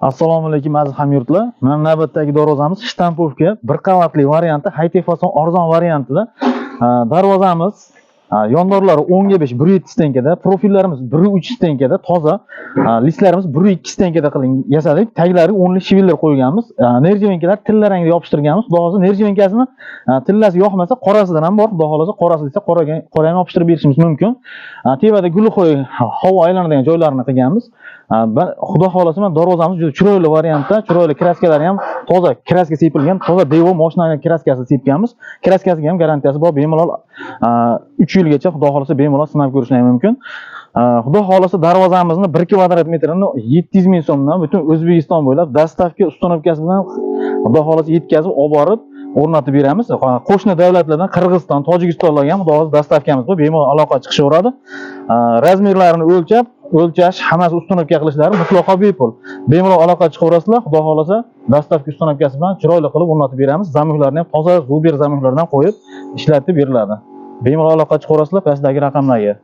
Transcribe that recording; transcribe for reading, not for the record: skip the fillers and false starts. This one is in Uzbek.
Assalomu alaykum aziz hamyurtlar. Mana navbatdagi darvozamiz shtampovka bir qavatli varianti, high-tech fason arzon variantida. Darvozamiz yondorlari 10 ga 5 1.7 stenkada, profillarimiz 1.3 stenkada, toza, listlarimiz 1.2 stenkada yasadik. Taglari 10 shivillar qo'yganmiz. Nerjivenkalar tilla rangda yopishtirganmiz. Xudo xohlasa nerjivenkasini tillasi yoqmasa qorasidan ham bor. Xudo xohlasa qorasi desa qora ham yopishtirib berishimiz mumkin. Tevada gulxo'y havo aylanadigan joylarini qilganmiz. Xudo xohlasa men darvozamiz juda chiroyli variantda, chiroyli kraskalari ham toza kraska sepilgan, toza Devo mashinaning kraskasi sepganmiz. Kraskasiga ham garantiyasi bor, bemalol 3 yilgacha xudo xohlasa bemalol sinab ko'rishlar mumkin. Xudo xohlasa darvozamizni 1 kvadrat metrini 700 ming so'mdan butun O'zbekiston bo'ylab dastavka ustunovkasi bilan xudo xohlasa yetkazib olib borib o'rnatib beramiz. Qo'shni davlatlardan Qirg'iziston, Tojikistonlarga ham xudo xohlasa dastavkamiz bor, bemalol aloqa chiqishaveradi. Razmerlarini o'lchash, hammasi ustunovka qilishlari mutlaqo bepul. Bemalol aloqa chiqaverasizlar. Xudo xohlasa dastavka ustunovkasi bilan chiroyli qilib o'rnatib beramiz. Zamuhlarni ham toza Zuber zamuhlardan qo'yib ishlatib beriladi. Bemalol aloqa chiqaverasizlar pastdagi raqamlarga.